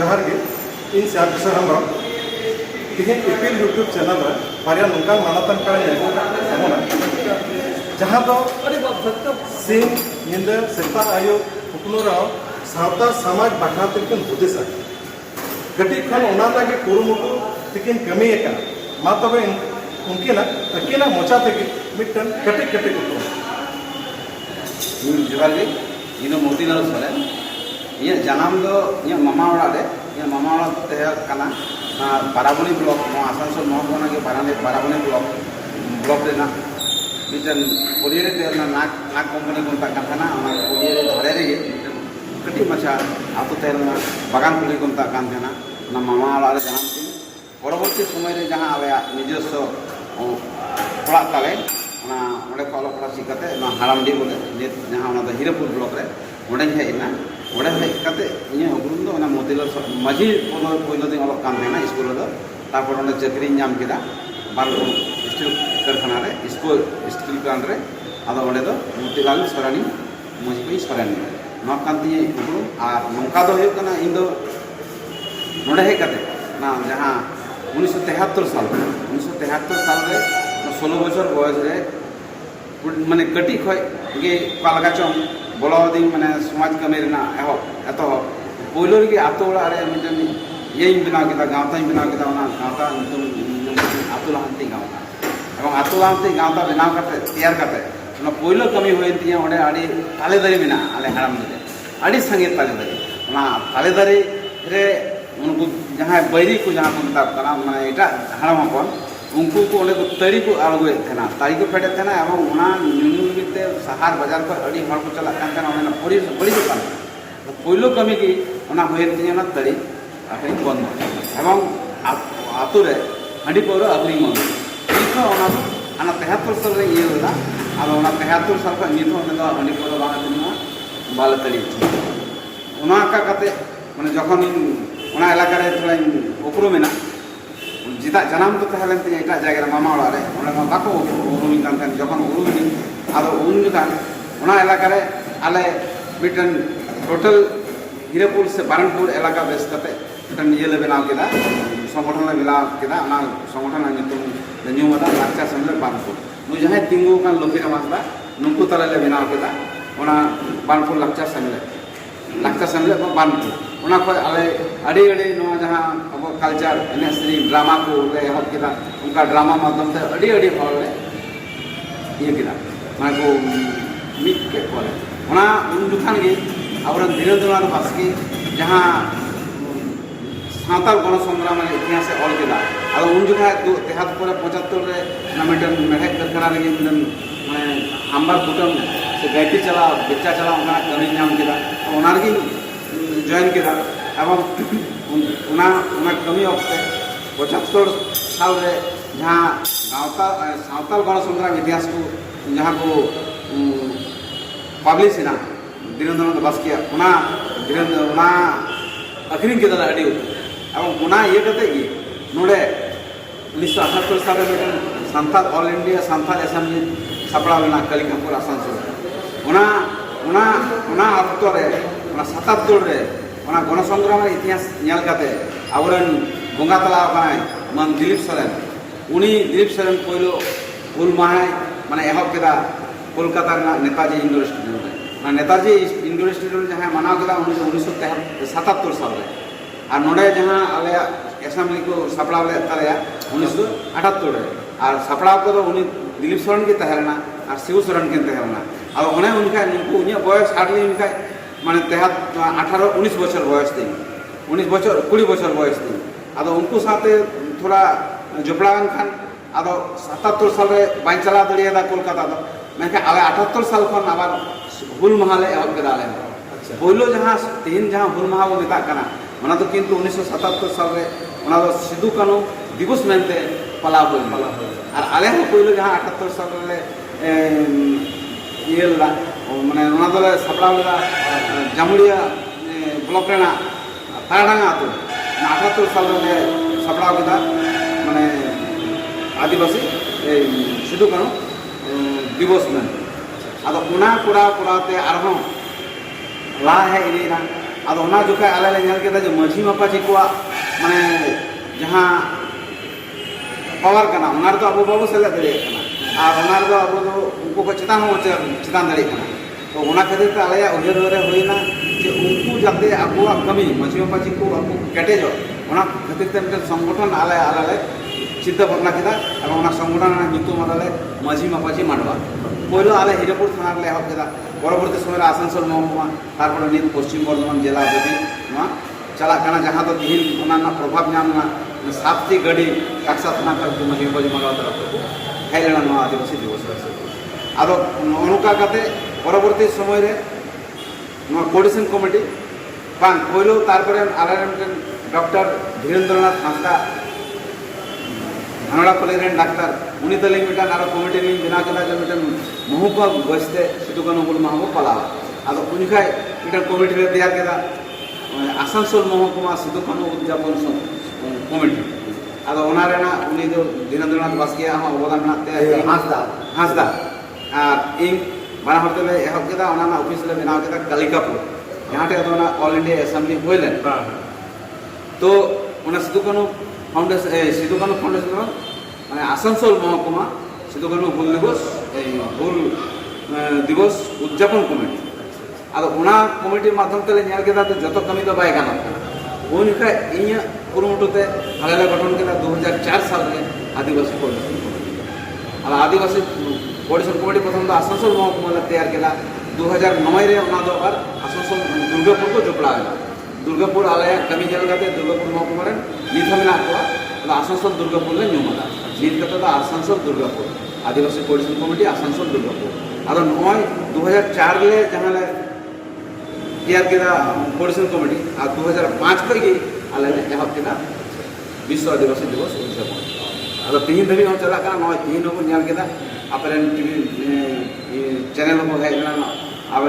जोहार गे इन Shyam Kishore Hembrom तिहिन इपिल YouTube channel रे बारिया नोंका मानतान पेड़ा एमोना जहाँ दो सिंह निंदा सेता आयो हुकनो राव सावता समाज बाखा तिकिन हुदिसा कटी खन ओना लागे कुरुमुटु तिकिन कमी एका मा तबे उनकिना अकिना मोचा तक मिटन कटी कटी को जोहार गे इन मोतीलाल सोरेन इन जनाम दो इन मामा ओड़ा रे इन मामा ओड़ा तेया कना बाराबनी ब्लॉक आसानसोल महकुमा के बाराबनी ब्लॉक रेना मिटन कोरियरे तेना नाक कंपनी को तक थाना ओना कोरियरे धरे रे कटी मचा आतो तेना बागान खुली को तक थाना ना मामा ओड़ा रे जनाम थी परवर्ती समय रे जहां आवे निजस्व पड़ा ताले ओना ओडे को पड़ा सिकते ना हारामडी बोले जहां ओना द हीरापुर ब्लॉक रे ओडे हेना ओडे हे कते इन उग्रुम दो ओना मोतीलाल माझी पहिलो दिन अलग काम देना स्कूल दो तापर ओने चाकरी नाम केदा बारगो स्टील कारखाना रे स्टील प्लांट रे आदो ओडे दो मोतीलाल सोरानी माझी कोई सोरानी नो कांती उग्रुम आर नोंका दो हो कना इन दो नोडे हे कते ना जहां 1973 साल रे 16 बছর बयस रे माने कटी खय गे पालगा चम बोलावदी माने समाज कमी रेना एतो पहिलो रे आतो ओड़ा रे मिटन येई बिना केदा गावता बिना केदा ओना गावता आतो लांती गावता एवं आतो लांती गावता बिना करते तैयार करते ओना पहिलो कमी होय तिया ओडे आडी ताले दारी बिना आले हाराम दे आडी संगे ताले दारी ओना ताले दारी रे उनको जहाँ बैरी को जहाँ को मतलब कना माने एटा हाराम अपन उनको को ओले को तरी को आलगो थेना तारी को फेटे थेना एवं उना न्यूनते शहर बाजार को अड़ी हर को चला कान ओना बड़ी को कान पहिलो कमी की ओना होय तिया ना तरी आखिर बंद एवं आतो रे हंडी पौर अग्री मन इखो ओना आना 73 साल रे ये होला आलो ओना 73 साल का नितो ओना हंडी पौर बागा दिना बाल तरी ओना का कते माने जखन ओना इलाका रे थोड़ा उपरुमेना जिता जनाम तो तहलेन ते एटा जगह मामा ओड़ा रे ओना मा बाको उरुमी कान थान जखन उरुमी आदो उन जुकान ओना इलाका रे आले मिटन टोटल हीरापुर से बारनपुर इलाका बेस कते मिटन ये ले बनाव केदा संगठन ले बनाव केदा ओना संगठन नितुम न्यूमदा लाक्षा समले बारनपुर नु जहां तिंगु कान लोकेरा मासदा नुकु तले ले बनाव केदा ओना बारनपुर लाक्षा समले बारनपुर ओना को आले अड़ी अड़ी नवा जहां अब कल्चर एनएसरी ड्रामा को ले हब केदा उनका ड्रामा माध्यम से अड़ी अड़ी हॉल ले ये केदा माने को मिट के कोले ओना उन दुखान गे और धीरेन्द्रनाथ बास्के जहां सावताल गण संग्राम इतिहास से ऑल केदा और उन जुखा 73 रे ना मिटन मेढक कारखाना रे मिटन माने आंबार कुटम से गायती चला बेचा चला उना कमी नाम केदा ओना रे जॉइन केदा एवं उना कमी ऑक्टे 75 साल रे जहां सावताल गण संग्राम इतिहास को जहां को पब्लिश ना धीरेन्द्रनाथ बास्के उना अखरीन केदा अड़ी एवं उना ये कते गी नोडे 1978 साल रे Santhal all India Santhal assembly सपड़ा लेना कलिकापुर आसानसोल उना अक्तो रे उना 77 रे उना गण संग्राम इतिहास नेल कते आवरन गंगा तला बनाय मन दिलीप सोरेन पहिलो हुल माहे माने एहब केदा कोलकाता रे नेताजी इंडोर स्टेडियम रे नेताजी इंडोर स्टेडियम जहां मनाव केदा 1977 साल रे और नोडे जहां आले असेंबली को सपड़ा ले ताया 1978 रे और सपड़ा को तो उनी दिलीप सोरेन के तहलना और शिव सोरेन के तहलना और ओने उनका उनिया बयस हार्डली उनका माने 19 बছর बयस थी 20 बছর बयस थी आदो उनको साथे थोड़ा जोपड़ान खान आदो 77 साल रे बाइन चला दड़िया कोलकाता दो मैं आले 78 साल खन आबार हुल महाले एहब केदा ले पहिलो जहां तीन जहां हुल महा बो मेता कना ओना तो किंतु 1977 साल रे ओना दो सिद्धू कानू दिवस मेनते पला होल और आले हो पहिलो जहां 78 साल रे येला माने ओना दो सपड़ा लेदा जामुड़िया ब्लॉक रेना ताडांगा आतो 78 साल रे सपड़ा केदा माने आदिवासी सिद्धू कानू दिवस में आदो उना पूरा ते आरहों ला है इना ᱟᱫᱚ ᱚᱱᱟ ᱡᱚᱠᱷᱟᱡ ᱟᱞᱮ ᱞᱮ ᱧᱮᱞ ᱠᱮᱫᱟ ᱡᱮ ᱢᱟᱹᱡᱷᱤ ᱢᱟᱯᱟᱡᱷᱤ ᱠᱚᱣᱟᱜ ᱢᱟᱱᱮ ᱡᱟᱦᱟᱸ ᱯᱟᱣᱟᱨ ᱠᱟᱱᱟ ᱚᱱᱟ ᱨᱮᱫᱚ ᱟᱵᱚ ᱵᱟᱵᱚ ᱥᱮᱞᱮᱫ ᱫᱟᱲᱮᱭᱟᱜ ᱠᱟᱱᱟ ᱟᱨ ᱚᱱᱟ ᱨᱮᱫᱚ ᱟᱵᱚ ᱫᱚ ᱩᱱᱠᱩ ᱠᱚ ᱪᱮᱛᱟᱱ ᱦᱚᱸ ᱪᱮᱛᱟᱱ ᱫᱟᱲᱮᱭᱟᱜ ᱠᱟᱱᱟ ᱛᱚ ᱚᱱᱟ ᱠᱷᱟᱹᱛᱤᱨ ᱛᱮ ᱟᱞᱮᱭᱟᱜ ᱩᱭᱦᱟᱹᱨ ᱨᱮ ᱦᱩᱭᱱᱟ ᱡᱮ ᱩᱱᱠᱩ ᱡᱟᱛᱮ ᱟᱠᱚᱣᱟᱜ ᱠᱟᱹᱢᱤ ᱢᱟᱹᱡᱷᱤ ᱢᱟᱯᱟᱡᱷᱤ ᱠᱚ ᱟᱠᱚ ᱠᱮᱴᱮᱡᱚᱜ ᱚᱱᱟ ᱠᱷᱟᱹᱛᱤᱨ ᱛᱮ ᱢᱤᱫᱴᱮᱱ ᱥᱚᱝᱜᱚᱴᱷᱚᱱ ᱟᱞᱮ ᱞᱮ ᱪᱤᱱᱛᱟᱹ ᱵᱷᱟᱵᱽᱱᱟ ᱠᱮᱫᱟ এবং ᱚᱱᱟ ᱥᱚᱝᱜᱚঠᱚᱱ ᱨᱮᱱᱟᱜ ᱧᱩᱛᱩᱢ ᱟᱫᱟᱞᱮ ᱢᱟᱹᱡᱷᱤ ᱢᱟᱯᱟᱡᱷᱤ ᱢᱟᱰᱣᱟ পয়লো আলে হিরাপুর থানা রে এহব কেদা পরবর্তী সময় আসানসোল মহকুমা তারপরে নিত পশ্চিম বর্ধমান জেলা যদি নয়া চালা কানা যাহা তো দিন ওনার প্রভাব নামনা সাতটি গাড়ি একসাথ থানা করে মহিম বাজি মাডওয়া তরফ হেই লেনা নয়া আদিবাসী দিবস আদো অনুকা কাতে পরবর্তী সময় রে নয়া কোঅর্ডিনেশন কমিটি বাং পয়লো তারপরে আলে ডক্টর ধীরেন্দ্রনাথ হাঁসদা ধানড়াপল্লি রেন ডাক্তার উনি তালিং মিটান আর কমিটি লিং বিনা কেনা যে মিটান মহকুমা বসতে সিধু কানু হুল মাহবু পালাওয়া আদো উনিখাই মিটান কমিটি রে তৈয়ার কেদা আসানসোল মহকুমা সিধু কানু উদযাপন কমিটি আদো ওনা রেনা উনি দো ধীরেন্দ্রনাথ বাস্কিয়া হ্যাঁ অবদান মেনাতে হাঁসদা আর ইং বানা হরতে লে এহব কেদা ওনা না অফিস লে বিনাও কেদা কালিকাপুর यहाँ टे तो ऑल इंडिया असेंबली हुईलें तो सिधु कानू फाउंडेशन मैं आसानसोल महकुमा सिधु कानू हुल दिवस उद्यापन कमिटी अब कमिटी माध्यम तेल जो कमी तो बै गाना उन इन कुरुमुटुते आले गठन के 2004 साल में आदिवासी कोऑर्डिनेशन कमिटी अब आदिवासी कोऑर्डिनेशन कमिटी प्रथम तो आसानसोल महकुमा तैयार किया 2009 रे और आसानसोल दुर्गापुर को जोपड़ा दुर्गापुर आले कमी जल गाते दुर्गापुर महकुमा नीत मेना आसानसोल दुर्गापुर ले नुमादा नीत कते आसानसोल दुर्गापुर आदिवासी कोऑर्डिनेशन कमिटी आसानसोल दुर्गापुर अब नय 2004 ले जहाँ ले तैयार किया कोऑर्डिनेशन कमिटी और 2005 खो गई आले एहब किया विश्व आदिवासी दिवस उद्यापन अब तीन धबी हम चला नय तीन को नेल किया अपरेन टीवी चैनल को हेजना अब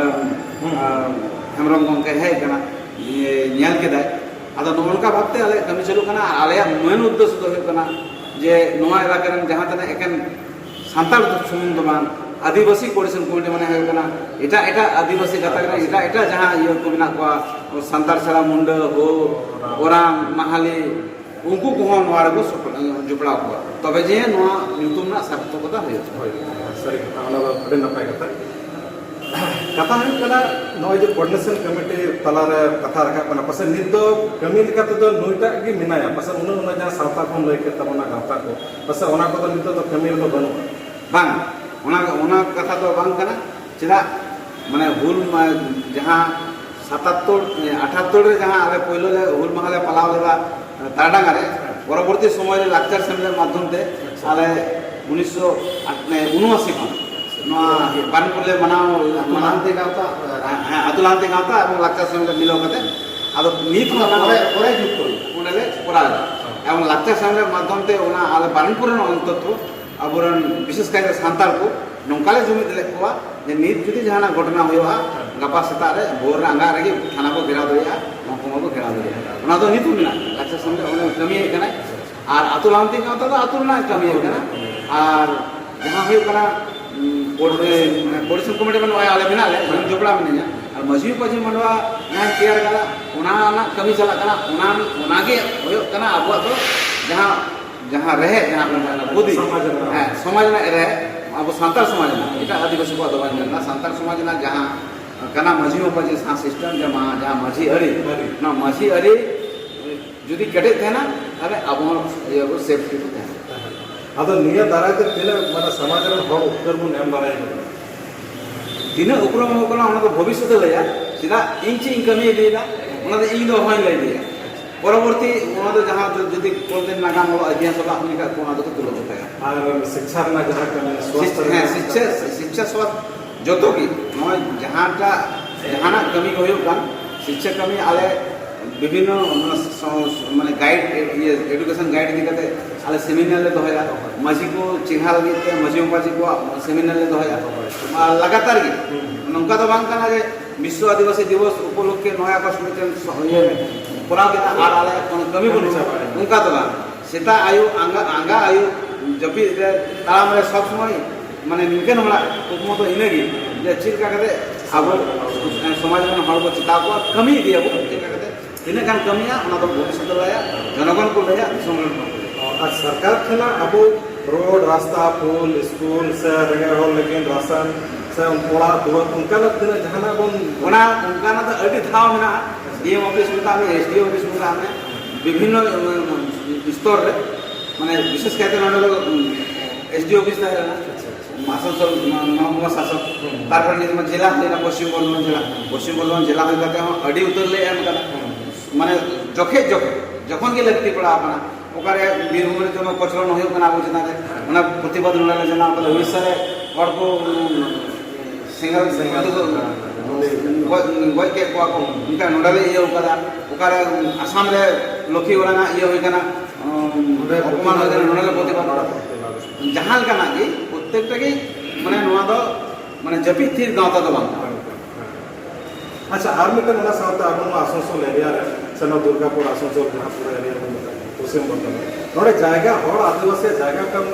हेमरम गंके हेजना नेल किया अब नौका भावते आले कमी चलू करना आले मेन उद्देश्य तो होना जे नोआ इलाका रन जहाँ तना एकेन सान्ताल सुमुंग दो बान आदिवासी कोऑर्डिनेशन कमिटी माने होना एटा एटा आदिवासी गाता रे एटा एटा जहाँ इयो को मेना को सान्ताल छाड़ा मुंडा हो ओरांग माहाली उनको को नोआ रे को जुपड़ा को तबे जे नोआ ᱧᱩᱛᱩᱢ ना सार्थकता होय सरी आना अडे नपाय कथा कथा है कना नय जे कोऑर्डिनेशन कमिटी तला रे कथा रखा कना पसे नित दो कमी लेका तो नोइटा गी मिनाया पसे उना जहां सावता को लय के तबना गावता को पसे ओना को नित दो कमी रो बनो बांग ओना कथा तो बांग कना चेदा माने हुल जहां 77 78 रे जहां आले पहिलो ले हुल महाले पालाव लेदा तारडांगा रे परवर्ती समय रे लाक्चर सेमिनार माध्यम ते आले 1979 खन नोआ बानपुले मनाव मनांते गावता अतुलांते गावता और लाक्चर सेमिनार मिलो कते अब नीत ओरे जुक्त ओनेले कोरा एवं लाक्चर सेमिनार माध्यम ते ओना आले बानपुर रे अंतत अबरन विशेष कर सान्ताल को नौकाले जुमिद ले कोआ जे नीत जुदी जहाना घटना होया गपा सेता रे भोर आंगा रे थाना को घेराव दरिया महकुमा को घेराव दरिया ओना तो नीत मिना लाक्चर सेमिनार ओने कमी कना और अतुलांते गावता तो अतुलना कमी कना और जहां होय कना कोऑर्डिनेशन कमिटी में आले मेना ले जोपड़ा मिना और मझी पजी मनवा ना तैयार करा ओना कमी चला कना ओना के होय कना अब तो जहां जहां रहे जहां बुद्धि समाज में रहे अब सान्ताल समाज में एटा आदिवासी को दबान करना सान्ताल समाज में जहां कना मझी पजी सा सिस्टम जहां मझी अरी ना मझी अरी जुदी कटे थे ना अरे अब ये सेफ्टी को थे अब निया दाराय ते तिना माने समाज रे हो उपकर मुन एम दाराय तिना उपक्रम हो कना तो भविष्य तो लया सीधा इंच कमी देला ओना तो इन दो होय लय दिया परवर्ती ओना तो जहां जदी कोन दिन नागाम हो इतिहास बा हमनी का कोना तो तुलो होता है और शिक्षा ना जहां कमी स्वास्थ्य शिक्षा स्वास्थ्य जतो की नय जहांटा जहाना कमी होयो कान शिक्षा कमी आले विभिन्न माने गाइड ये एजुकेशन गाइड दी कते आले सेमिनार ले दोया मझी को चिन्हा लगी ते मझी पाजी को सेमिनार ले दोया लगातार की नंका तो बांग कना जे विश्व आदिवासी दिवस उपलक्षे नया का स्मृति ये कोना के आर आले कोन कमी बन उनका तो बांग सेता आयु आंगा आयु जबी ताम रे सब समय माने निके नमला कुकमो तो इनेगी जे चिल का कते अब समाज में हर को चिता को कमी दिया ᱛᱤᱱᱟᱹᱜ ᱜᱟᱱ ᱠᱟᱹᱢᱤᱭᱟ ᱚᱱᱟ ᱫᱚ ᱵᱷᱚᱵᱤᱥᱥᱚᱛ ᱨᱮᱭᱟᱜ ᱡᱚᱱᱚᱜᱚᱱ ᱠᱚ ᱞᱟᱹᱭᱟ, ᱫᱤᱥᱚᱢ ᱨᱮᱱ ᱦᱚᱲ ᱠᱚ ᱞᱟᱹᱭᱟ। और सरकार ठेना अब रोड रास्ता पुल स्कूल से रेंगे हर लेकिन राशन से ओड़ा दुआर उनका तीन जहां बन ᱚᱱᱟ ᱚᱱᱠᱟᱱᱟᱜ ᱫᱚ ᱟᱹᱰᱤ ᱫᱷᱟᱣ ᱢᱮᱱᱟᱜᱼᱟ। ᱰᱤএᱢ ᱚᱯᱷᱤᱥ ᱢᱮᱛᱟᱜ ᱢᱮ, ᱮᱥᱰᱤ ᱚᱯᱷᱤᱥ ᱢᱮᱛᱟᱜ ᱢᱮ, ᱵᱤᱵᱷᱤᱱᱱᱚ স্তর ᱨᱮ মানে বিশেষ কায়তে নড়ে ᱫᱚ এসডি অফিস তাহলে না আসানসোল মহকুমা শাসক তারপরে যেমন জেলা হইনা পশ্চিম বর্ধমান জেলা হয়ে কাতে হᱚᱸ ᱟᱹᱰᱤ ᱩᱛᱟᱹᱨ ᱞᱮ ᱮᱢ ᱠᱟᱫᱟ। মানে যখন ᱜᱮ ᱞᱟᱹᱠᱛᱤ ᱯᱟᱲᱟᱣ ᱠᱟᱱᱟ, ᱚᱠᱟᱨᱮ ᱵᱤᱨᱵᱷᱩᱢ ᱨᱮ ᱡᱮᱢᱚᱱ ᱠᱚᱪᱞᱚᱱ ᱦᱩᱭᱩᱜ ᱠᱟᱱᱟ ᱟᱵᱚ ᱪᱮᱛᱟᱱ ᱨᱮ, ᱚᱱᱟ ᱯᱨᱚᱛᱤᱵᱟᱫ ᱱᱚᱰᱮ ᱞᱮ ᱡᱟᱱᱟᱣ ᱠᱟᱫᱟ। ᱩᱲᱤᱥᱥᱟ ᱨᱮ ᱦᱚᱲ ᱠᱚ ᱥᱮᱸᱜᱮᱞ ᱜᱚᱡ ᱠᱮᱫ ᱠᱚᱣᱟ ᱠᱚ, ᱚᱱᱠᱟ ᱱᱚᱰᱮ ᱞᱮ ᱤᱭᱟᱹᱣ ᱠᱟᱫᱟ। ᱚᱠᱟᱨᱮ ᱟᱥᱟᱢ ᱨᱮ ᱞᱚᱠᱠᱷᱤ ᱜᱚᱲᱟᱱᱟᱜ ᱤᱭᱟᱹ ᱦᱩᱭ ᱠᱟᱱᱟ, অপমান হয়ে গেলে নড়ালে প্রতিবাদ করা। জাহান কানা কি প্রত্যেকটা কি মানে নোয়া দো মানে জাপিত থির গাঁওতা দো বাং। अच्छा और मिटन ना साथ अब आसनसोल एरिया रे सनो दुर्गापुर आसनसोल जहापुर एरिया में पश्चिम बर्धमान नोडे जायगा और आदिवासी जायगा कम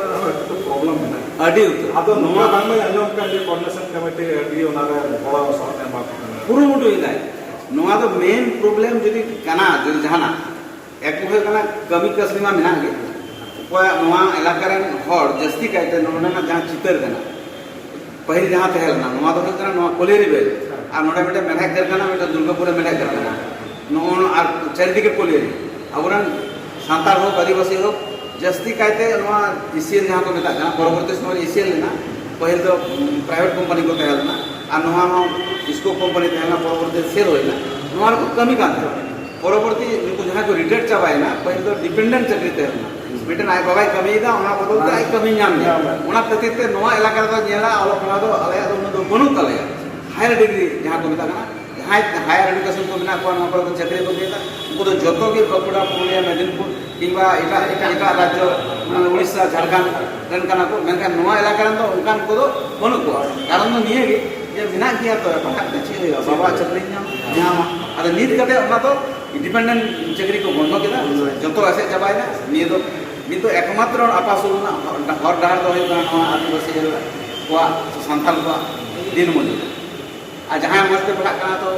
तो प्रॉब्लम है আডি উত্তর अब नोवा बांग में अंजम का ये कोऑर्डिनेशन कमेटी एडी ओनारे बड़ा साथ में बात करना পুরোমুটো ইদাই নোয়া দো মেন প্রবলেম যদি কানা যদি জাহানা এক হয়ে কানা কমি কাসলিমা মেনাগে ᱚᱠᱚᱭ ᱱᱚᱣᱟ ᱮᱞᱟᱠᱟ ᱨᱮᱱ ᱦᱚᱲ ᱡᱟᱹᱥᱛᱤ ᱠᱟᱭᱛᱮ ᱱᱚᱰᱮᱱᱟᱜ ᱡᱟᱦᱟᱸ ᱪᱤᱛᱟᱹᱨ ᱠᱟᱱᱟ ᱯᱟᱹᱦᱤᱞ ᱡᱟᱦᱟᱸ ᱛᱟᱦᱮᱸ ᱞᱮᱱᱟ ᱱᱚᱣᱟ ᱫᱚ ᱦᱩᱭᱩᱜ ᱠᱟᱱᱟ ᱱᱚᱣᱟ ᱠᱚᱞᱮᱨᱤ ᱵᱮᱞ ᱟᱨ ᱱᱚᱰᱮ ᱢᱤᱫᱴᱮᱱ ᱢᱮᱲᱦᱮᱫ ᱠᱟᱨᱠᱷᱟᱱᱟ ᱢᱤᱫᱴᱮᱱ ᱫᱩᱨᱜᱟᱹᱯᱩᱨ ᱨᱮ ᱢᱮᱲᱦᱮᱫ ᱠᱟᱨᱠᱷᱟᱱᱟ ᱱᱚᱜᱼᱚ ᱟᱨ ᱪᱟরিদিকে কলিয়ারি ᱟᱵᱚᱨᱮᱱ ᱥᱟᱱᱛᱟᱲ হোক আদিবাসী হোক ᱡᱟᱹᱥᱛᱤ ᱠᱟᱭᱛᱮ ᱱᱚᱣᱟ ইসিএল ᱡᱟᱦᱟᱸ ᱠᱚ ᱢᱮᱛᱟᱜ ᱠᱟᱱᱟ ᱯᱚᱨᱚᱵᱚᱨᱛᱤ ᱥᱚᱢᱚᱭ ᱨᱮ ᱤᱥᱤএᱞ ᱞᱮᱱᱟ ᱯᱟᱹᱦᱤᱞ ᱫᱚ ᱯᱨᱟᱭভᱮᱴ কোম্পানি ᱠᱚ ᱛᱟᱦᱮᱸ ᱞᱮᱱᱟ ᱟᱨ ᱱᱚᱣᱟ ᱦᱚᱸ ᱤᱥᱠᱳ কোম্পানি ᱛᱟᱦᱮᱸ ᱞᱮᱱᱟ ᱯᱚᱨᱚᱵᱚᱨᱛᱤ ᱥᱮᱞ ᱦᱩᱭᱱᱟ ᱱᱚᱣᱟ ᱨᱮᱠᱚ ᱠᱟᱹᱢᱤ ᱠᱟᱱ ᱛᱟᱦᱮᱸ ᱯᱚᱨᱚᱵᱚᱨᱛᱤ ᱱᱩᱠᱩ ᱡᱟᱦᱟᱸᱭ ᱠᱚ রিটায়ার ᱪᱟᱵᱟᱭᱮᱱᱟ ᱯᱟᱹᱦᱤᱞ ᱫᱚ ᱰᱤᱯᱮন্ডᱮন্ট ᱪᱟᱹᱠᱨᱤ ᱛᱟᱦᱮᱸ ᱞᱮᱱᱟ ᱢᱤᱫᱴᱮᱱ ᱟᱡ ᱵᱟᱵᱟᱭ ᱠᱟᱹᱢᱤᱭᱮᱫᱟ ᱚᱱᱟ ᱵᱚᱫᱚᱞ ᱛᱮ ᱟᱡ ᱠᱟᱹᱢᱤ ᱧᱟᱢ ᱮᱫᱟ ᱚᱱᱟ ᱠᱷᱟᱹᱛᱤᱨ ᱛᱮ ᱱᱚᱣᱟ ᱮᱞᱟᱠᱟ ᱨᱮᱫᱚ ᱧᱮᱞᱟ ᱚᱞᱚᱜ ᱯᱟᱲᱦᱟᱣ ᱫᱚ ᱟᱞᱮᱭᱟᱜ ᱫᱚ ᱩᱱᱟᱹᱜ ᱫᱚ ᱵᱟᱹᱱᱩᱜ ᱛᱟᱞᱮᱭᱟ हायर डिग्री जहाँ को मेता हायर एडुकेशन को मेना को नौकर को चाकरी को दिया उनको तो जो भी बांकुड़ा पुरुलिया मेदिनीपुर किंबा एटा राज्य उड़ीसा झारखंड रेन काना को मेनखान नोआ इलाका रेन दो उनकान को दो बनु को कारण दो निये गे ये बिना किया तो पढ़ा के चे बाबा चाकरी नाम अरे नीत कते ओना तो इंडिपेंडेंट चाकरी को बंद केदा जतो ऐसे चबायना निये तो एकमात्र आपासुलना हर डाहर दो होइबा नोआ आदिवासी को संथाल को दिन मजूर আর जहाँ मस्ते पढ़ा तो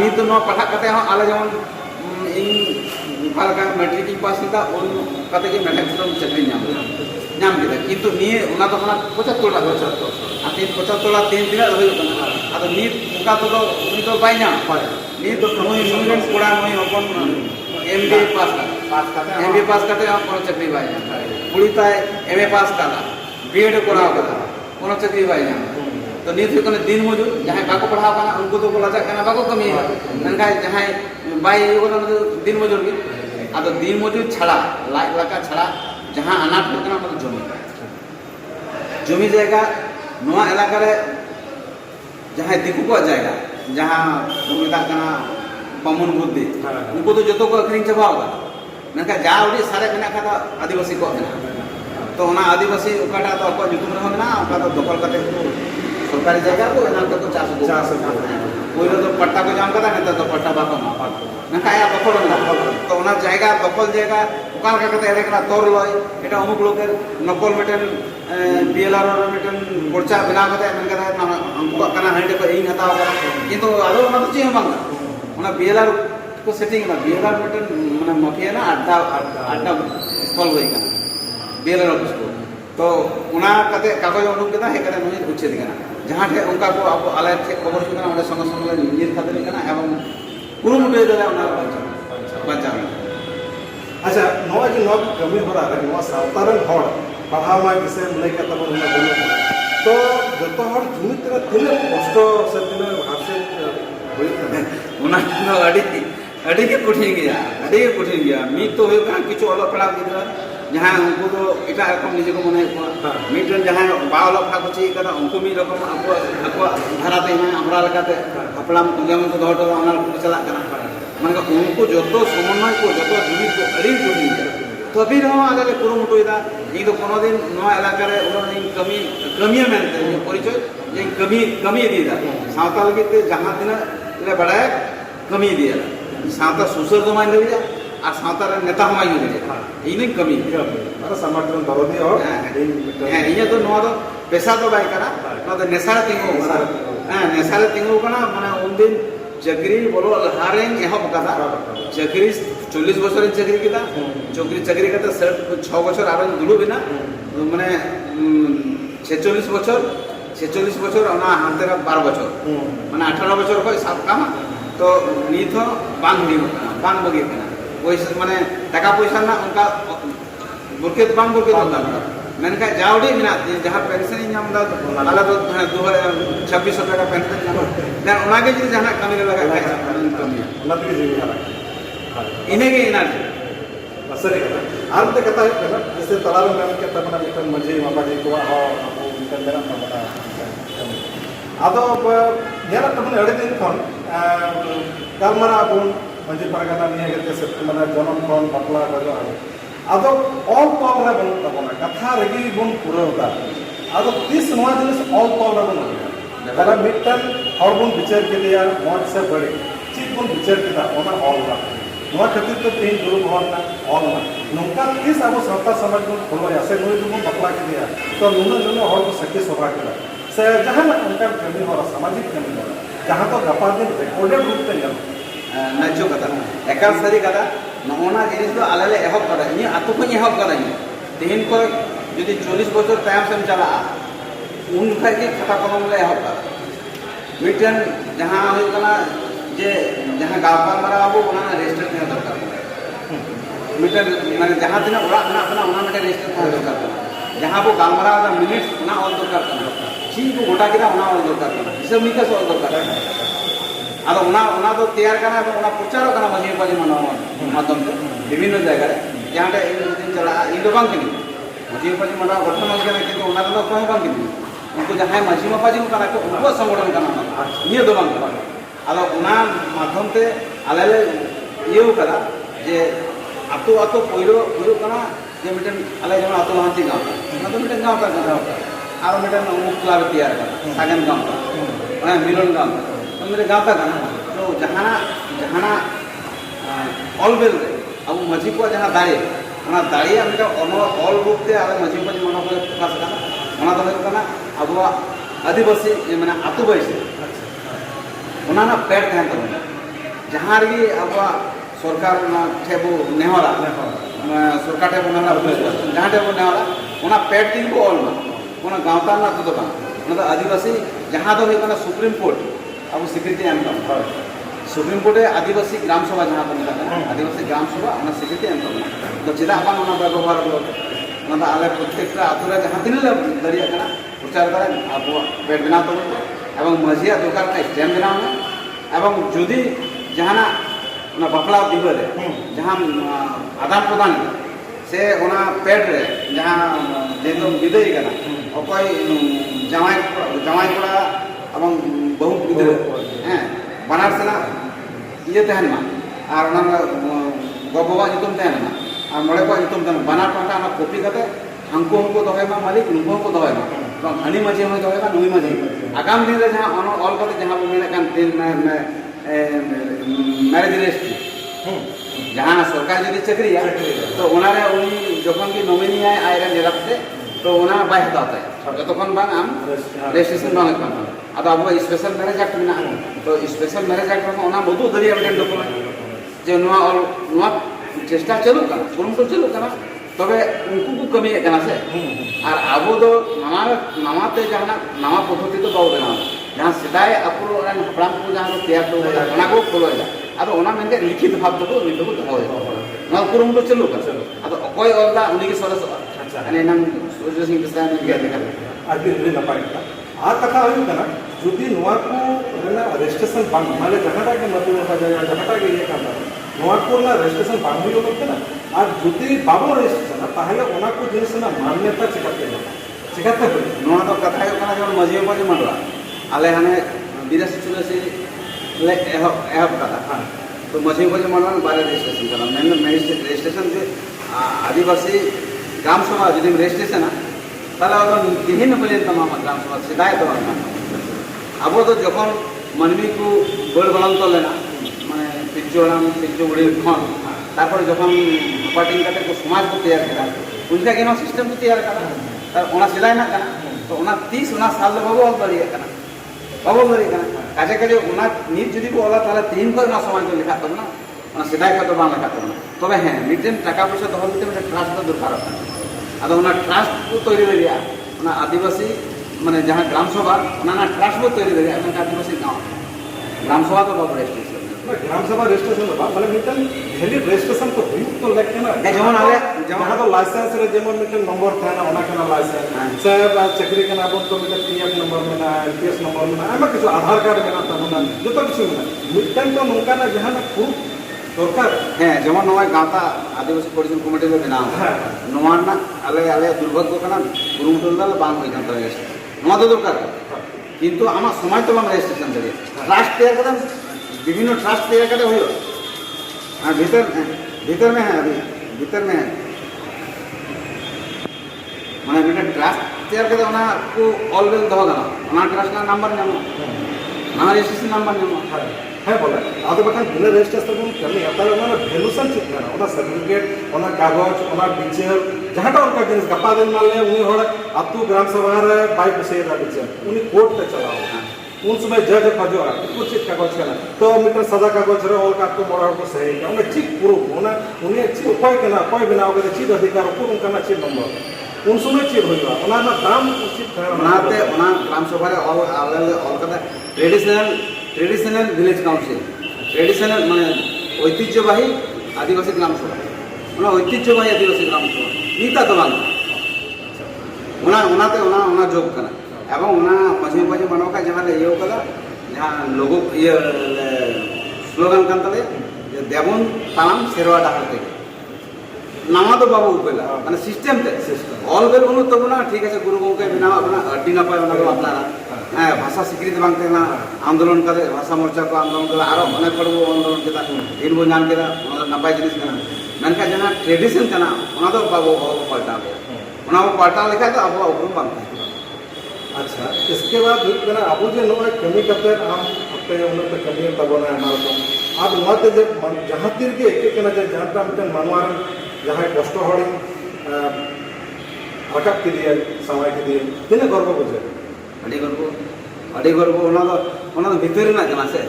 नित पढ़ा आले जेमन का मैट्रिक पास किया उन मेढक कुटुम चाकरी नाम किया किंतु निये उना तो 75 लाख 75 लाख तीन दिन अब नित उनका तो उनी तो बाय नाम नित नुई कोड़ा नुई अपन एमबीए पास करते कोनो चाकरी बाय कुड़ी ताय एमए पास करा बीएड कोड़ा कोनो चाकरी बाय नाम तो नित दिन मजूर जहाँ बाको पढ़ाव उनको तो लजा बाको कमी मेनखा जहाँ बाई दिन मजूर भी अब दिन मजूर छाड़ा लाज लका छाड़ा जहाँ अनाट होना जमी जमी जायगा नोआ एलाका रे जहाँ दिकू को जायगा जहाँ मेता बामुन बुद्धि उनको तो जो को अखरीन चबाव मेनखा जा उड़ी सारे मेना खा आदिवासी को तो आदिवासी ओकाटा तो आपको जुतुम रहो मेना ओका तो दखल करते सरकारी जगह को एना को चास पहिलो तो पट्टा को जाम कदा नेता तो पट्टा बाको ना या दखल तो ओना जायगा दखल जायगा ओका लगा कते एरे कना तोर लय एटा अमुक लोकेर नकल मेटेन बीएलआर रो मेटेन पर्चा बना कते मेन कदा उनको कना हांडे को इन हताव करा किंतु आदो ओना तो चे बांगा ओना बीएलआर को सेटिंग ना बीएलआर मेटेन माने माफिया ना अड्डा स्थल होई कना बीएलआर ऑफिस को तो उना कते कागज उडुक केदा हे कते नुई उच्छेद कना जहाँ ठे उनका को अब आले ठे खबर हुई ना संगे संगे निर् खाते कना एवं कुरुमुटे दला उना बचा अच्छा नोआ जो नोआ कमी हो रहा है नोआ सावतारन हड़ पढ़ाव में विषय लय के तब उना बोलो तो जतो हड़ जुमित रे तिने कष्ट से तिने हास्य होई उना तो अड़ी के कठिन गया मी तो हो का किछु अलग पढ़ा गिदरा जहाँ उनको तो एटा रकम निजे को मने मिटन जहाँ बावला फा कुछ कदा उनको मी रकम आपको धाराते हैं हमरा लगाते अपना जेमन को दोटो हमरा को चला कना माने उनको जतो समन्वय को जतो जुमित को अड़ी जुड़ी तभी रहो आगे कुरुमुटो इदा इन तो कोनो दिन नोआ इलाका रे उन कमी मेनते परिचय ये कमी दीदा सावता लगिते जहाँ दिन ले बड़ाय कमी दिया सावता सुसर तो मान लिया आ सावता रे नेता हमाय लिया इन कमी अरे समर्थन दरदी और इया तो नोआ तो पैसा तो बाय करा तो नेसारे तिंगो नेसारे तिंगो कना माने उन दिन चाकरी बोलो लहारे एहब कदा चाकरी 40 बছর चाकरी किदा चाकरी करते 6 বছর আর দুলুবিনা মানে 46 বছর 46 বছর ওনা হাতেরা 12 বছর মানে 18 বছর কই সাত কামা তো নিথ বাং নিও বাং বগি কেনা পয়সা মানে টাকা পয়সা না উনকা बुरकेत बांग बुरकेत होता मैंने जावड़ी मिना जहाँ पेंशन नाम दा आला तो 2600 টাকা पेंशन नाम ना उनागे जी जहाँ कमी लगा कमी इन्हें के इनार सर आरंभ कथा है जैसे तलाव में के तमना मिटन मजे मापाजी को हो मिटन मेरा तमना आदो नेला तमन अड़े दिन खन गालमारा अपन मजे परगना निया गते सेप्टेम्बर जनम खन बटला गजो आदो ऑल पावर रे बन तबना कथा रगी बन पुरोदा आदो तीस नवा जिनिस ऑल पावर रे बन दादा मिटन और बन विचार के दिया मौज से बड़े चीज बन विचार के ओना ऑल रा नवा खातिर तो तीन गुरु भवन ना ऑल ना नौका तीस अब संस्था समाज को खोलो ऐसे नोई जो बकला के दिया तो नुनो नुनो और को सके सभा के से जहां उनका कमी हो सामाजिक कमी हो जहां तो गपा दिन रिकॉर्डेड रूप से नियम नाचो कथा एकाल सारी कथा नोना जिनिस तो आलेले एहब करा इन आतु को एहब करा तेहन को यदि 40 বছর टाइम से चला उन खाई के खाता कलम ले एहब करा मिटन जहां होय कना जे जहां गापा मारा अब ओना रजिस्टर थे दरकार मिटन माने जहां दिन ओरा ना अपना ओना में रजिस्टर थे दरकार जहां वो गामरा दा मिनिट ओना ऑल दरकार ठीक को गोटा किना ओना ऑल दरकार हिसाब निकास ऑल दरकार आदो ओना तो तैयार करना है ओना प्रचार करना मजे पाजी मानव माध्यम से विभिन्न जगह रे जहां टे दिन चला इन दो बांग किनी मजे पाजी मानव गठन हो गया किंतु ओना तो कोई बांग किनी उनको जहां मजे पाजी करना को उनको संगठन करना ये दो बांग आदो ओना माध्यम से आलेले ये करा जे आतो आतो पहिरो पहिरो करना जे मिटन आले जमा आतो लांती गांव ना तो मिटन गांव का आरो मिटन उमुक क्लब तैयार करना सागन गांव का मिलन गांव मेरे गाँव का गाना तो जहाँ ऑल बेल अब मजी को जहाँ दाड़े दाड़े ऑल रूप से आगे मजी को मन को फोकस करना अब आदिवासी मैंने आतु बैसे ना पेट तहन तब जहाँ रही अब सरकार ठेबो नेहरा सरकार ठेबो नेहरा जहाँ ठेबो नेहरा पेट तीन को ऑल ना गाँवता ना तो आदिवासी जहाँ तो होना सुप्रीम कोर्ट अब स्वीकृति एम सुप्रीम कोर्टे आदिवासी ग्राम सभा जहाँ को मिला आदिवासी ग्राम सभा स्वीकृति एम तो चेदा व्यवहार आले प्रत्येक आतुरे जहाँ तीन दाड़िया प्रचार कर अब पेट बनाव तब एवं मजिया दरकार स्टैम्प बनाव एवं जुदी जहाँ बापला बिहे जहाँ आदान प्रदान से पेट रे जहाँ जेदो विदय करना अकय जवाई कड़ा एवं बहुत गिद्रे हैं बनार सेना ये तहन मा और गबवा नितम तहन मा और मड़े को नितम तहन बनार पाटा ना कॉपी करते हमको दोहे मा मालिक नुको को दोहे मा तो हनी मजे में दोहे मा नुई मजे आगाम दिन रे जहां ऑल करते जहां मेने कान तीन मैरिज रजिस्ट्री जहां सरकार यदि चाकरी तो उनारे उनी जखन की नॉमिनी आए आयरन जराते तो उना बाय हताते जतखन बांग आम रजिस्ट्रेशन बांग कान अब अब स्पेशल मैरिज एक्ट में तो स्पेशल मैरिज एक्ट में बहुत दरिया मिटन डॉक्यूमेंट जो चेष्टा चलू का कुरुमुटु चलू का तबे उनको को कमी है से और अब तो नवाते जहाँ नवा पद्धति तो बाबू बना जहाँ सेदाय अपो हपड़ाम को जहाँ तैयार तो को फॉलो अब लिखित भाव तो नित को दो कुरुमुटु चलू का अब अकय अलदा उन्हीं के सरस सूर्य सिंह आ कथा होना जुदी रजिस्ट्रेशन बांग माने जहाटा के मत जहाटा के ये करता रजिस्ट्रेशन बांग होते ना और जुदी बाबो रजिस्ट्रेशन ताहले ओना को जिनिस ना मान्यता चिकाते तो कथा जो मजी मजी मनवा आले हाने 82 ले एहब कथा तो मजी मजी मनवा बारे रजिस्ट्रेशन करा मैंने रजिस्ट्रेशन जो आदिवासी ग्राम सभा जो रजिस्ट्रेशन ताहले विभिन्न पर्यंत ग्राम सभा सीधाए तो अब तो जखन मानवी को बड़ बड़न तो लेना माने पिछोड़ाम पिछो उड़ी खन तारपर जखन हपाटिंग करते को समाज को तैयार करा उनका के सिस्टम को तैयार करा तार ओना सीधाए ना तो 30 साल बाबू दड़िया बाबू दड़िया কাছে কাছে ওনার নিট যদি বলা তাহলে 3 করে না সময় তো লেখা তবে না মানে সেটাই হয়তো বাংলা লেখা তবে না তবে হ্যাঁ মিটেন টাকা পয়সা দহল দিতে একটা ট্রাস্ট তো দরকার আছে আদো ওনার ট্রাস্ট को তৈরি করিয়া ওনা আদিবাসী মানে যাহা গ্রাম সভা ওনা ট্রাস্ট को তৈরি করিয়া একটা আদিবাসী গাঁও ग्राम सभा तो बाबू रजिस्ट्रेशन ग्राम सभा रजिस्ट्रेशन माने मिटन भेली रजिस्ट्रेशन को हुई तो लेके ना जेमन आले जहां तो लाइसेंस रे जेमन मिटन नंबर था ना ओना केना लाइसेंस से चाकरी केना बोल तो मिटन पीएफ नंबर में ना एलपीएस नंबर में ना आमा किछु आधार कार्ड में ना तमना जो तो किछु ना मिटन तो नोका ना जहां ना प्रूफ दरकार হ্যাঁ যেমন নয় গাঁথা আদিবাসী পরিজন কমিটি বেনাও নোয়া না আলে আলে দুর্ভাগ্য কানা গুরুমটল বাং হই কান তারে নোয়া তো দরকার কিন্তু আমার সময় তো বাং রেজিস্ট্রেশন করে ট্রাস্ট তৈরি করতে বিভিন্ন ট্রাস্ট তৈরি করতে হইল আর भीतर में है अभी भीतर में है মানে একটা ট্রাস্ট তৈরি করতে ওনা को অলওয়েজ দহ গানা ওনা ট্রাস্ট না নাম্বার নেমো না রেজিস্ট্রেশন নাম্বার নেমো है बोला आदो बखान बिना रजिस्ट्रेशन को कमी आता है ओना वैल्यूशन ठीक ना ओना सर्टिफिकेट ओना कागज ओना बिचर जहां टा उनका जिनिस गपा दिन माले उनी होड़ अतु ग्राम सभा रे बाइक से रा बिचर उनी कोर्ट पे चलाओ उन समय जज खजो कुछ चीज कागज कना तो मीटर सदा कागज रे और का तो मोरा को सही का ओना ठीक पूरो ओना उनी ठीक कोई कना कोई बनाओ के चीज अधिकार को उनका ना चीज नंबर उन समय चीज होइबा ओना ना दाम उचित ओनाते ओना ग्राम सभा रे और कदा ट्रेडिशनल ভিলেজ কাউন্সিল ट्रेडिशनल মানে ঐতিহ্যবাহী আদিবাসী গ্রাম সভা ওনা ঐতিহ্যবাহী আদিবাসী গ্রাম সভা নিতা তো বাংলা ওনাতে ওনা যোগ করা এবং ওনা মাঝে মাঝে মানব কা जहां ইয়ে করা जहां लोगो ये স্লোগান কান তলে যে দেবন তালাম সেরওয়া ডাহার থেকে নামা তো বাবু উঠবেলা মানে সিস্টেম তে অল বেল বলু তব না ঠিক আছে গুরু গঙ্কে বিনা আপনা আড্ডি না পায় ওনা তো আপনারা হ্যাঁ ভাষা স্বীকৃতি বাংতে না আন্দোলন করে ভাষা মোর্চা को आंदोलन করে আরো অনেক বড় আন্দোলন কেতা ইনবো জান কেতা ওনা নাপাই জিনিস কেনা মেনকা জানা ট্রেডিশন কেনা ওনা তো বাবু পাল্টা ওনা পাল্टा लिखा तो अब उपरम बांधते अच्छा इसके बाद कना अब जो नो कमी करते आम अपने उन्नत कमी तबना हमारा तो अब नोते जब जहां तीर के एक कना जहां ता मिटन मानवार जहां कष्ट होड़ी रकब के लिए समय के लिए तिने गर्व बुझे अड़ी गर्व ओना तो भीतर ना कना से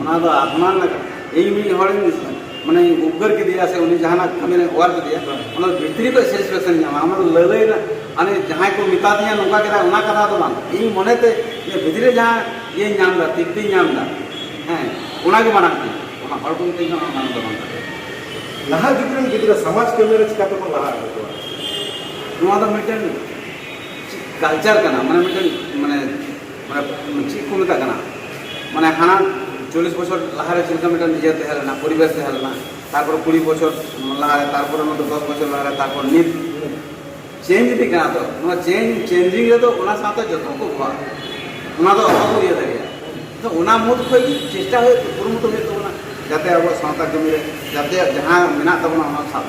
ओना तो आत्मा ना এই মি হড়িং মানে উগর के दिया से उनी जहां कमी ओर के दिया ओना भीतरी को सैटिस्फैक्शन जामा हमर ललई ना अने जहां को मिता दिया नोका के ओना कथा तो बांग इन मने ते ये भीतरी जहां ये नाम दा तिक्ति नाम दा हैं ओना के मानती ओना हड़ को ते ना नाम दा बांग नहा जुगरन गिदरा समाज के मेरे चिका तो लहा नोआ तो मिटन कल्चर कना माने मिटन माने माने चिक को मिता कना माने हाना 40 বছর লাহারে চিলকা মিটার নিজে তেহালে না পরিবেশ তেহালে না তারপর 20 বছর লাহারে তারপর মতো 10 বছর লাহারে তারপর নিত চেঞ্জ भी कना तो ना चेंजिंग रे तो ओना साथ जतो को हुआ ओना तो अब ये दरिया तो ओना मुद कोई चेष्टा है पुरमुत में तो ना जाते अब साता जमी रे जाते जहां मेना तबना ओना साथ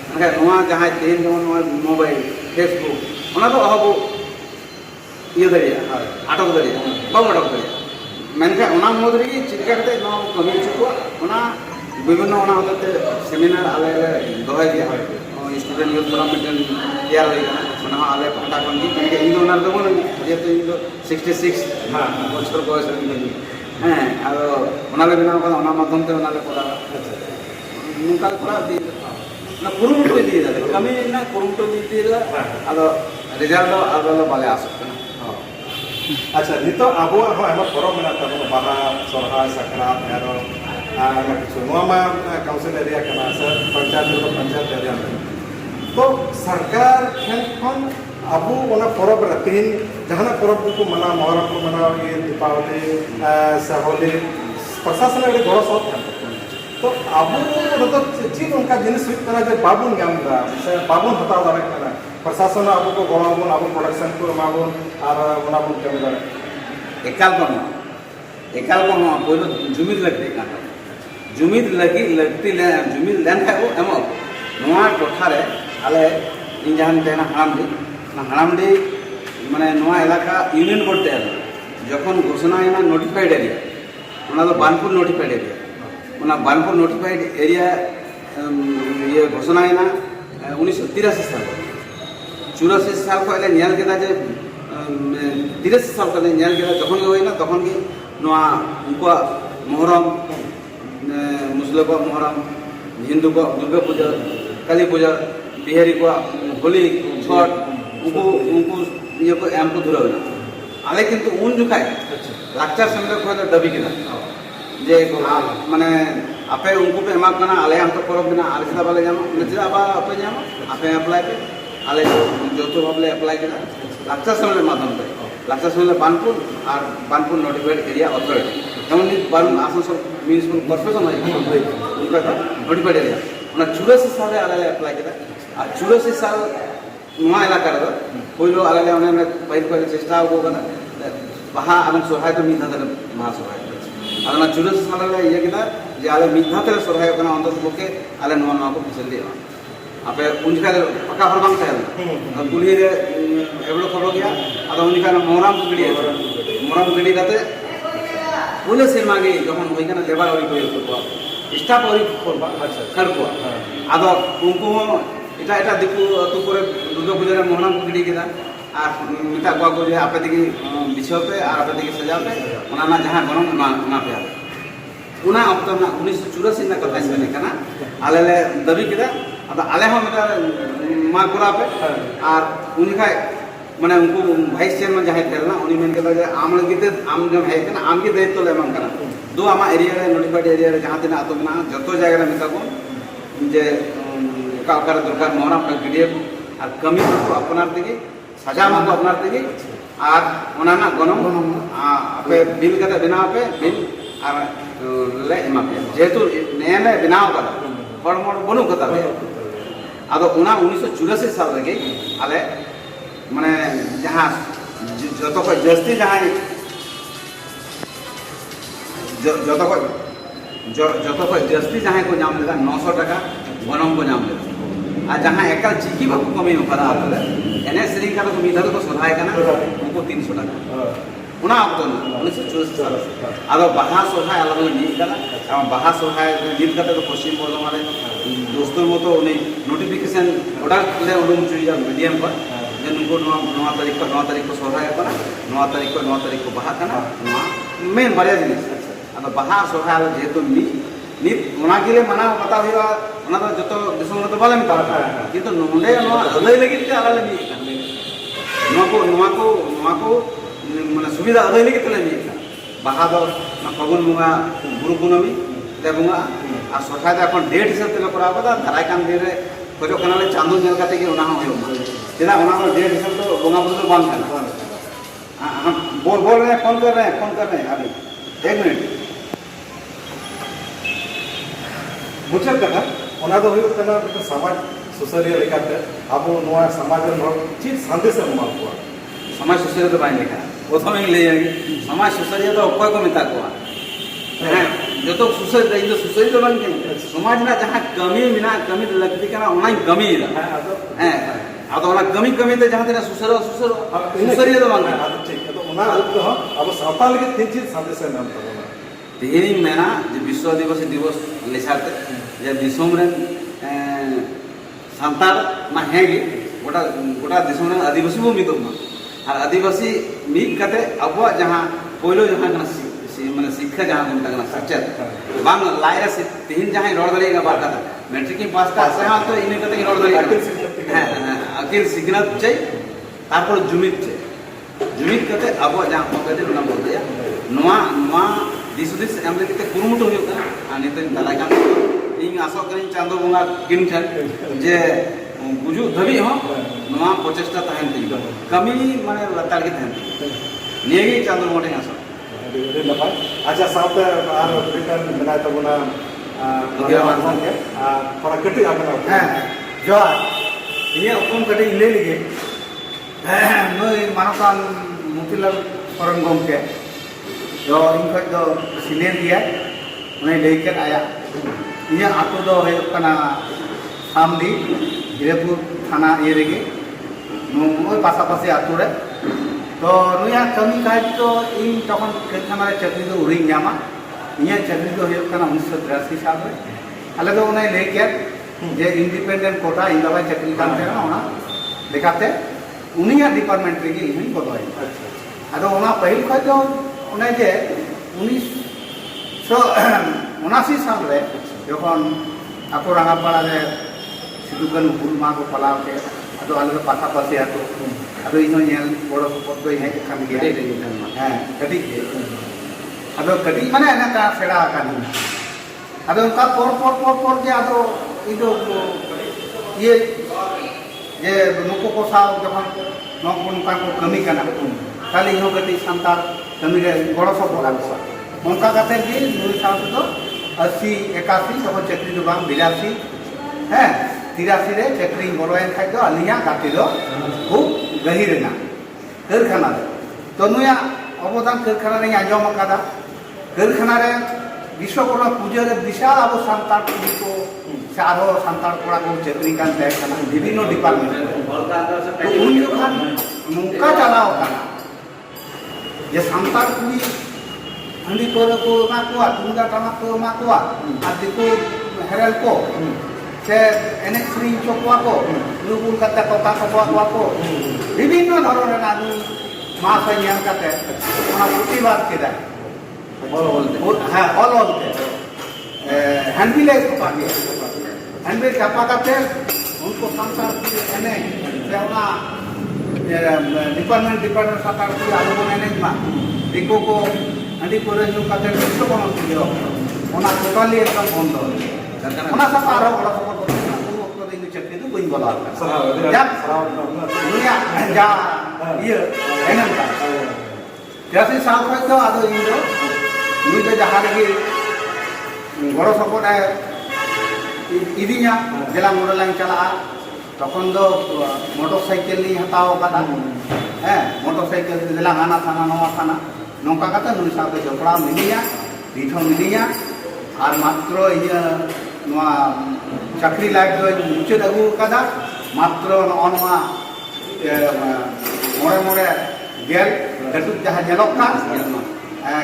ना नोआ जहां तेन जमन मोबाइल फेसबुक ओना तो अब ये दरिया आटक दरिया बाम आटक दरिया मेनका ओना मुद रे चिका करते नो कमी चुको ओना विभिन्न ओना होते सेमिनार आले दोहाय दिया स्टूडेंट यूथ फोरम मिटन तैयार होई गना ओना आले पटा कोन की के इन ओनर दबो न जे तो इन 66 हां बछर बयस रे हैं आरो ओना ले बिना का ओना माध्यम ते ओना ले पड़ा अच्छा नुका पड़ा दी ना कुरुमुटो दी दे कमी ना कुरुमुटो दी ला आरो रिजल्ट आरो बाले आ सकते ना अच्छा नितो आबो हम परम मेना तब बाहा सरहा सकरात एरो आमा किछु नोमा काउंसिल एरिया कना सर पंचायत एरिया तो सरकार खन अबो ओना परब रतिन जहां परब को मना मोहरम को मना ये दीपावली सहोली प्रशासन रे गड़ो सब तो अबो तो चीज उनका जिनिस हुई कना जे बाबुन गामदा से बाबुन हताव दारे कना प्रशासन अबो को गड़ाबोन अबो प्रोडक्शन को माबोन और ओना बोन कमी दारे एकाल को पहिलो जुमिद लगते का जुमिद लगती ले जुमिद लेन है वो एमो नोआ टोठा रे आले इन जहां तेना हाड़ामडी माने नोआ इलाका यूनियन बोर्ड ते जखन घोषणा एना नोटिफाइड एरिया ओना तो बानपुर नोटिफाइड एरिया ओना बानपुर नोटिफाइड एरिया ये घोषणा एना 1983 साल 84 साल को एले न्याल केदा जे 83 साल को न्याल केदा जखन होई ना तखन की ᱱᱚᱣᱟ ᱩᱱᱠᱩᱣᱟᱜ ᱢᱚᱦᱚᱨᱚᱢ ᱢᱩᱥᱞᱟᱹ ᱠᱚᱣᱟᱜ ᱢᱚᱦᱚᱨᱚᱢ हिंदू को दुर्गा पूजा काली पूजा बिहारी को होली छठ उनको उनको ये को एम को धुरा आले किंतु उन जुखाय लाक्चर संगे को दबी किना जे माने आपे उनको पे एमा कना आले हम तो परब बिना आले सिदा बाले जानो नचरा बा आपे जानो आपे अप्लाई पे आले जो तो बाले अप्लाई किना लाक्चर संगे माध्यम पे लाक्चर संगे बानपुर नोटिफाइड एरिया अथॉरिटी যেমন বান আসানসোল মিউনিসিপাল কর্পোরেশন হয় उनका था नोटिफाइड एरिया उना 84 साल रे आले अप्लाई किया आ 84 साल नुआ इलाका रे पहिलो आले उन्हें पहिल चेष्टा को कना बाहा आम सहाय तो मिधा दे महा सहाय आना 84 साल रे ये किदा जे आले मिधा ते सहाय कना अंदर बोके आले नुआ नुआ को फिसल दिया आपे उनका पक्का हर बांग था पुलिस रे एवलो खबर गया आदा उनका मोराम गड़ी काते पुलिस सिनेमा के जखन होई कना लेबर ओरी को स्टाफ ओरी खर को आदो उनको এটা देखो तू पर दुर्गा पूजा रे मोहरम को गिडी केदा आ मिता को जे आपे दिकी बिछो पे आ आपे दिकी सजा पे ओना ना जहां गणम ना पे उना अब ना 1984 ना कथा से कना आले ले दबी केदा अब आले हम मिता मा कुरा पे और उनका माने उनको वाइस चेयरमैन जहां थे ना उनी मेन केदा जे आम लगिते आम जब है कना आम के दायित्व ले एमन कना दो आमा एरिया रे नोटिफाइड एरिया रे जहां तना आतो ना जतो जगह रे मिता को जे का दरकार मोहरम का गिडिए और कमी को अपनार तेगी सजा को अपनार तेगी और ओनाना गनम आपे बिल कते बिना पे बिल और ले एमा पे जेतु नया नया बिनाव कदा फॉर्मोड बनु कता पे आदो उना 1984 साल रे आले माने जहां जतो को जस्ती जहां जतो को जस्ती जहां को नाम लेदा 900 टाका गनम को नाम लेदा आ जहां एकल चिकी बाकू कमी होकरा आले एने श्री का तो मिधा को सहाय कना उनको 300 टाका उना आपन 1984 साल आदो बाहा सहाय अलग अलग नी कला आ बाहा सहाय नीत कते तो पश्चिम बर्धमान रे दोस्तों मतो उनी नोटिफिकेशन ऑर्डर ले उडुम चुइया मीडियम पर जे उनको 9 तारीख को सहाय कना 9 तारीख को बाहा कना मेन बारे जिनिस आदो बाहा सहाय जेतु नित ओना के लिए मना पता हुआ ओना तो जतो दिसम तो बाले में किंतु नोंडे नो अदय लगी ते आला लगी नुआ को माने सुविधा अदय लगी ते लगी बाहा दो ना फगुन मुंगा गुरु पूर्णमी ते बुंगा आ सोखा दे अपन डेट हिसाब ते करा बदा धराय कान दे रे खोजो कनाले चांदो नेल काते के ओना हो तेरा ओना डेट हिसाब तो बोंगा बुरु तो बांध करना हम बोल रहे हैं फोन कर रहे हैं अभी 1 मिनट मुझे कथा ओना दो हुई कना तो समाज सुसरिया लेकाते अब नोआ समाज रे हर चीज संदेश एमा को समाज सुसरिया तो बाय लेखा प्रथम ही ले जाएंगे समाज सुसरिया तो अकोय को मिता को है जो तो सुसरिया तो बन के समाज ना जहां कमी बिना कमी लगती कना ओना कमी है आ तो ओना कमी ते जहां तेना सुसरिया तो बन ठीक है तो ओना तो अब सावताल के तीन चीज संदेश नाम तो तेरी मेना जे विश्व आदिवासी दिवस लेसाते जे दिसोम रे सांतार मा हेगे गोटा दिसोम रे आदिवासी भूमि तो और आदिवासी मिट कते अब जहां पहिलो जहां कना माने शिक्षा जहां कोन तकना सचेत बांग लायरा से तीन जहां रोड दलेगा बात का मैट्रिक की पास का से हां तो इने कते रोड दलेगा हां अकिल सिग्नल चाहिए तारपर जुमित कते अब जहां पकते ना बोल दिया नोआ दिस एम लेते कुरुमुटु हुयो का आने तन दादा का इन आसो करिन चांदो बुंगा किन छन जे गुजु धबी हो नोआ प्रचेष्टा तहन थी कमी माने लतार के तहन नेगी चांदो मोटे आसो अच्छा साथ आर रिटर्न बनाय तो बना मान के थोड़ा कटी आपन हां जो ये अपन कटी ले लिगे नोई मानकान मोतीलाल परम गमके जो इनका जो सीनियर दिया उन्हें लेकर आया ये आतो दो है कना सामदी हिरेपुर थाना ये रेगे नो पासा पासे आतो रे तो नुया कमी का तो इन तखन केथाना रे चक्री दो उरी न्यामा ये चक्री दो है कना 1983 साल में अलग उन्हें लेकर जे इंडिपेंडेंट कोटा इन दवा चक्री कान थे ना ओना देखाते उनिया डिपार्टमेंट रे इन बदवाई अच्छा अदो ओना पहिल का जो उन्हें जे 1979 साल रे जखन ako Rangapara रे सिदु कानू हुल मा को पलाव के अदो आले पासा पासे आतो अदो इनो नेल बड़ो सपोर्ट दो हे खान गया हां कटी अदो कटी माने ना का सेड़ा कानी अदो उनका पोर जे अदो इदो ये नुको को साव जखन नौका को कमी करना ताले इनो कटी संताल कमी रे बड़ो सपोर्ट आको उनका कहते हैं कि नुई साल तो 80 81 जब चक्री दो बांग 82 है 83 रे चक्री बोलोयन खाइ तो अलिया गाती दो खूब गहिर ना कारखाना तो नुया अवदान कारखाना रे आंजम कादा कारखाना रे विश्वकर्मा पूजा रे विशाल अब संतान को चारो संतान कोड़ा को चक्री कान तय खाना विभिन्न डिपार्टमेंट तो उन जखान नुका चलाओ काना ये संतान कुड़ी हंडी पर को मा को तुंगा टमा को मा को आदि को हेरल को से एने श्री चोकवा को लुबुल कता कोका कोवा को विभिन्न धरনের आदमी मा सैयान काते ओना प्रतिवाद केदा हल बोलते हैंडबिल को पाके हैंडबिल छापा काते उनको संसार एने से ओना डिपार्टमेंट सरकार को आलोचना एने मा दिको को हंडी पर जो काते विश्वकर्मा पूजा ओना टोटली एकदम बंद ओना सब आरो बड़ा सपोर्ट करते हैं वो वक्त दिन चक्के तो कोई बोला जब दुनिया जा ये एनन का जैसे साफ है तो आदो इंदो नुई जहां लगी बड़ा सपोर्ट है इदिया जेला मोडलाइन चला तखन दो मोटरसाइकिल नी हताओ कादा हैं मोटरसाइकिल जेला हाना थाना नवा थाना नौका कता नुई साथे जपड़ा मिलिया दीठो मिलिया और मात्र ये नवा चाकरी लाइफ दो मुचे दगु कदा मात्र नवा मोरे मोरे गेल गटु जहां जेलक का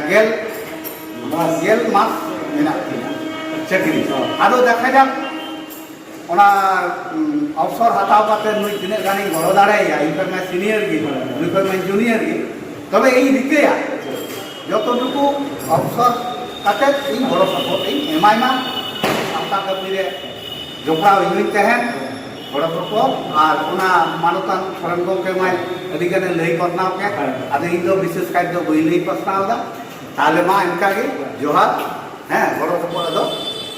गेल मास मेना चाकरी आदो देखा जा ओना अवसर हताव काते नुई तिने गानी गड़ो दाड़ाया इनका मैं सीनियर गी नुई मैं जूनियर गी तबे एई दिकेया যতটুকু অবসর কাতে এই বড় সপোর্ট এই এমআইমা সান্তা কাপিরে জোপড়াও ইউই তেহেন বড় সপোর্ট আর ওনা মানতান সরেন গমকে মাই আদিগানে লই করনাও কে আদে ইন দো বিশেষ কাজ বই লই প্রশ্নাও দা তাহলে মা ইনকাগে জোহার হ্যাঁ বড় সপোর্ট দো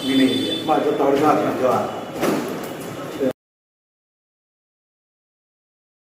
মিলে মা তো তাওড় জোহার